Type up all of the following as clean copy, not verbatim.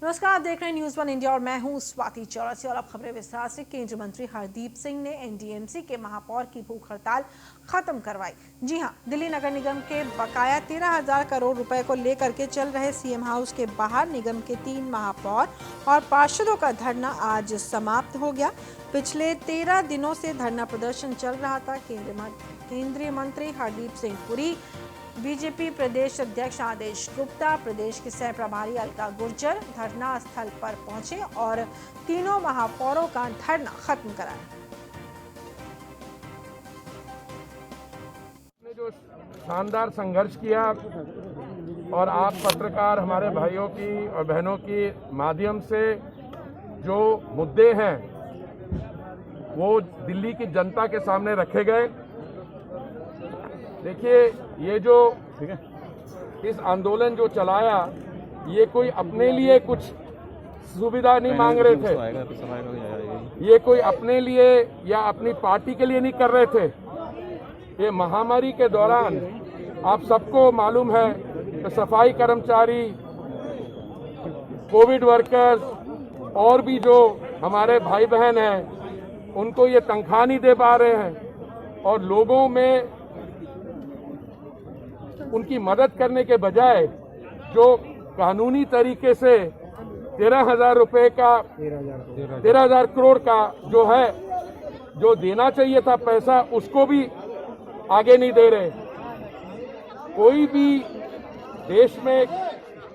नमस्कार, आप देख रहे हैं न्यूज़ वन इंडिया और मैं हूं स्वाति चौरसिया। और अब खबरें विस्तार से। केंद्रीय मंत्री हरदीप सिंह ने एनडीएमसी के महापौर की भूख हड़ताल खत्म करवाई। जी हां, दिल्ली नगर निगम के बकाया 13,000 करोड़ रुपए को लेकर के चल रहे सीएम हाउस के बाहर निगम के 3 महापौर और पार्षदों का धरना आज समाप्त हो गया। पिछले 13 दिनों से धरना प्रदर्शन चल रहा था। केंद्रीय मंत्री हरदीप सिंह पुरी, बीजेपी प्रदेश अध्यक्ष आदेश गुप्ता, प्रदेश के सह प्रभारी अलका गुर्जर धरना स्थल पर पहुंचे और तीनों महापौरों का धरना खत्म कराया। ने जो शानदार संघर्ष किया और आप पत्रकार हमारे भाइयों की और बहनों की माध्यम से जो मुद्दे हैं वो दिल्ली की जनता के सामने रखे गए। देखिए, ये जो इस आंदोलन जो चलाया, ये कोई अपने लिए कुछ सुविधा नहीं मांग रहे थे, ये कोई अपने लिए या अपनी पार्टी के लिए नहीं कर रहे थे। ये महामारी के दौरान आप सबको मालूम है कि सफाई कर्मचारी, कोविड वर्कर्स और भी जो हमारे भाई बहन हैं उनको ये तनख्वाह नहीं दे पा रहे हैं और लोगों में उनकी मदद करने के बजाय जो कानूनी तरीके से 13,000 रुपए का 13,000 करोड़ का जो है जो देना चाहिए था पैसा, उसको भी आगे नहीं दे रहे। कोई भी देश में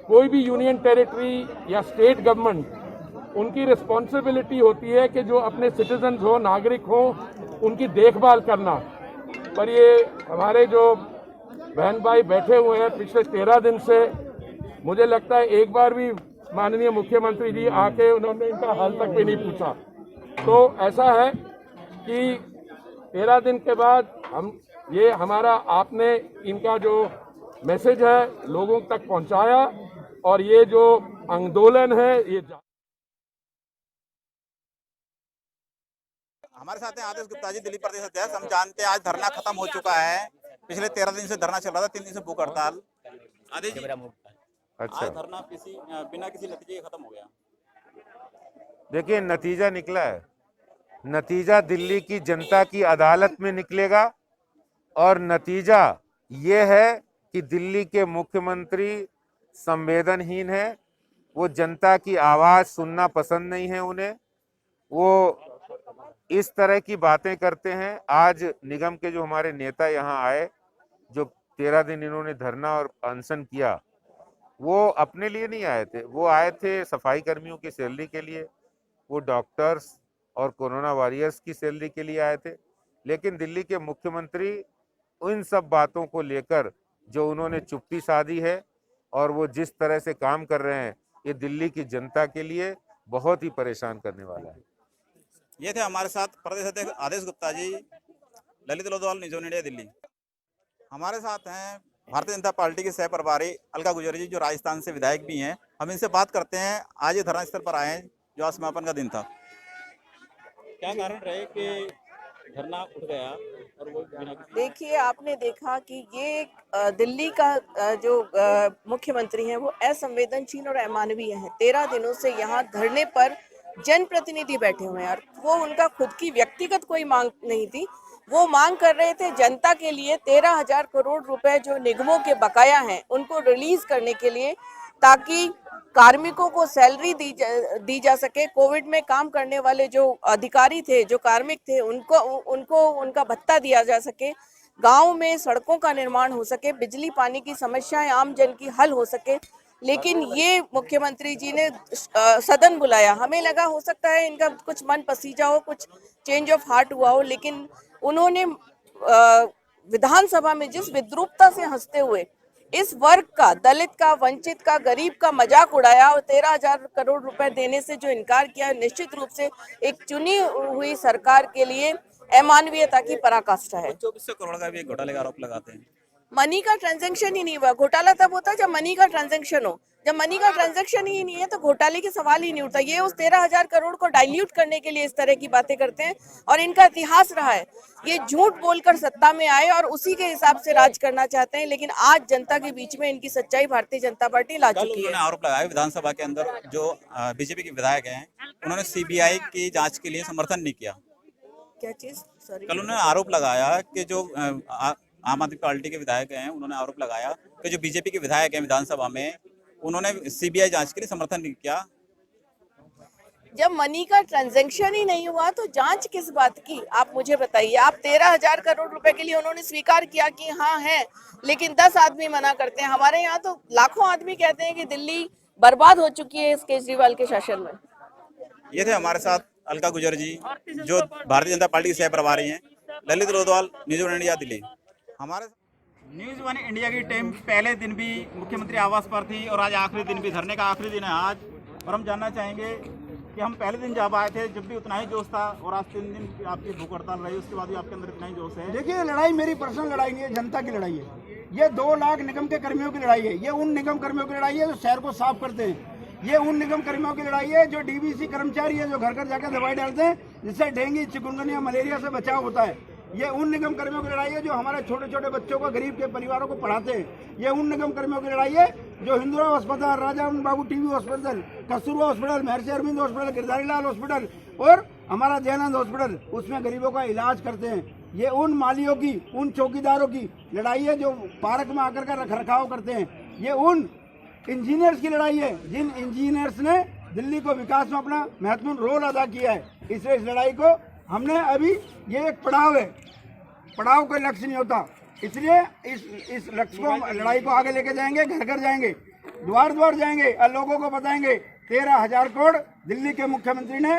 कोई भी यूनियन टेरिटरी या स्टेट गवर्नमेंट, उनकी रिस्पॉन्सिबिलिटी होती है कि जो अपने सिटीजन हो, नागरिक हो, उनकी देखभाल करना। पर ये हमारे जो बहन भाई बैठे हुए हैं पिछले 13 दिन से, मुझे लगता है एक बार भी माननीय मुख्यमंत्री जी आके उन्होंने इनका हाल तक भी नहीं पूछा। तो ऐसा है कि 13 दिन के बाद ये हमारा आपने इनका जो मैसेज है लोगों तक पहुंचाया और ये जो आंदोलन है ये हमारे साथ हैं आदेश गुप्ता जी, दिल्ली प्रदेश अध्यक्ष। हम जानते हैं आज धरना खत्म हो चुका है। पिछले 13 दिन से धरना चल रहा था, 3 दिन से भूख हड़ताल। आदेश जी, अच्छा, आज धरना बिना किसी नतीजे के खत्म हो गया। देखिए नतीजा निकला है। नतीजा दिल्ली की जनता की अदालत में निकलेगा और नतीजा ये है कि दिल्ली के मुख्यमंत्री संवेदनहीन है। वो जनता की आवाज सुनना पसंद नहीं है उन्हें। वो इस तरह की बातें करते हैं। आज निगम के जो हमारे नेता यहाँ आए, जो 13 दिन इन्होंने धरना और अनशन किया, वो अपने लिए नहीं आए थे। वो आए थे सफाई कर्मियों की सैलरी के लिए, वो डॉक्टर्स और कोरोना वॉरियर्स की सैलरी के लिए आए थे। लेकिन दिल्ली के मुख्यमंत्री उन सब बातों को लेकर जो उन्होंने चुप्पी साधी है और वो जिस तरह से काम कर रहे हैं, ये दिल्ली की जनता के लिए बहुत ही परेशान करने वाला है। ये थे हमारे साथ प्रदेश अध्यक्ष Adesh Gupta ji, Lalit Lodhwal, news one India, Delhi. हमारे साथ हैं भारतीय जनता पार्टी के सह प्रभारी अलका गुर्जर जी, जो राजस्थान से विधायक भी हैं। हम इनसे बात करते हैं। आज ये धरना स्थल पर आए हैं जो आज समापन का दिन था। क्या कारण रहे कि धरना उठ गया और वो बिना किसी... देखिए, आपने देखा कि ये दिल्ली का जो मुख्यमंत्री हैं वो असंवेदनशील और अमानवीय हैं। 13 दिनों से यहाँ धरने पर जनप्रतिनिधि बैठे हुए हैं और वो उनका खुद की व्यक्तिगत कोई मांग नहीं थी। वो मांग कर रहे थे जनता के लिए 13,000 करोड़ रुपए जो निगमों के बकाया हैं उनको रिलीज करने के लिए, ताकि कार्मिकों को सैलरी दी जा सके। कोविड में काम करने वाले जो अधिकारी थे, जो कार्मिक थे, उनको उनका भत्ता दिया जा सके, गांव में सड़कों का निर्माण हो सके, बिजली पानी की समस्याएं आम जन की हल हो सके। लेकिन ये मुख्यमंत्री जी ने सदन बुलाया। हमें लगा हो सकता है इनका कुछ मन पसीजा हो, कुछ चेंज ऑफ हार्ट हुआ हो, लेकिन उन्होंने विधानसभा में जिस विद्रूपता से हंसते हुए इस वर्ग का, दलित का, वंचित का, गरीब का मजाक उड़ाया और 13,000 करोड़ रुपए देने से जो इनकार किया, निश्चित रूप से एक चुनी हुई सरकार के लिए अमानवीयता की पराकाष्ठा है। 2400 करोड़ का भी एक घोटाले का आरोप लगाते हैं। मनी का ट्रांजैक्शन ही नहीं हुआ। घोटाला तब होता है जब मनी का ट्रांजैक्शन हो। जब मनी का ट्रांजैक्शन ही नहीं है तो घोटाले के सवाल ही नहीं उठता। ये उस 13,000 करोड़ को डाइल्यूट करने के लिए इस तरह की बातें करते हैं और इनका इतिहास रहा है। ये झूठ बोलकर सत्ता में आए और उसी के हिसाब से राज करना चाहते हैं, लेकिन आज जनता के बीच में इनकी सच्चाई भारतीय जनता पार्टी ला कल चुकी है। उन्होंने आरोप लगाया विधानसभा के अंदर जो बीजेपी के विधायक हैं उन्होंने सीबीआई की जांच के लिए समर्थन नहीं किया। क्या चीज? सॉरी। कल उन्होंने आरोप लगाया कि जो आम आदमी पार्टी के विधायक हैं उन्होंने आरोप लगाया कि जो बीजेपी के विधायक हैं विधानसभा में उन्होंने सीबीआई जांच के लिए समर्थन नहीं किया। जब मनी का ट्रांजैक्शन ही नहीं हुआ तो जांच किस बात की, आप मुझे बताइए। आप 13,000 करोड़ रुपए के लिए उन्होंने स्वीकार किया कि हाँ है, लेकिन 10 आदमी मना करते हैं। हमारे यहाँ तो लाखों आदमी कहते हैं कि दिल्ली बर्बाद हो चुकी है इस केजरीवाल के शासन में। ये थे हमारे साथ अलका गुजर जी जो भारतीय जनता पार्टी के सह प्रभारी हैं। Lalit Lodhwal, news one India, Delhi. हमारे न्यूज़ वन इंडिया की टीम पहले दिन भी मुख्यमंत्री आवास पर थी और आज आखिरी दिन भी, धरने का आखिरी दिन है आज। और हम जानना चाहेंगे कि हम पहले दिन जब आए थे जब भी उतना ही जोश था और आज 3 दिन आपकी भूख हड़ताल रही, उसके बाद भी आपके अंदर इतना ही जोश है। देखिए, लड़ाई मेरी पर्सनल लड़ाई नहीं है, जनता की लड़ाई है। ये 2 लाख निगम के कर्मियों की लड़ाई है। ये उन निगम कर्मियों की लड़ाई है जो शहर को साफ करते हैं। ये उन निगम कर्मियों की लड़ाई है जो डीवीसी कर्मचारी है जो घर घर जाकर दवाई डालते हैं जिससे डेंगू, चिकुनगुनिया, मलेरिया से बचाव होता है। ये उन निगम कर्मियों की लड़ाई है जो हमारे छोटे छोटे बच्चों को, गरीब के परिवारों को पढ़ाते हैं। ये उन निगम कर्मियों की लड़ाई है जो हिंदुराव अस्पताल, Raja Babu TB hospital, Kasturba hospital, महर्षि अरविंद हॉस्पिटल, गिरधारी लाल हॉस्पिटल और हमारा जयानंद हॉस्पिटल, उसमें गरीबों का इलाज करते हैं। ये उन मालियों की, उन चौकीदारों की लड़ाई है जो पार्क में आकर का रख रखाव करते हैं। ये उन इंजीनियर्स की लड़ाई है जिन इंजीनियर्स ने दिल्ली को विकास में अपना महत्वपूर्ण रोल अदा किया है। इसलिए इस लड़ाई को हमने अभी, ये एक पड़ाव है, पड़ाव कोई लक्ष्य नहीं होता। इसलिए इस लक्ष्य को, लड़ाई को आगे लेके जाएंगे, घर घर जाएंगे, द्वार द्वार जाएंगे और लोगों को बताएंगे 13,000 करोड़ दिल्ली के मुख्यमंत्री ने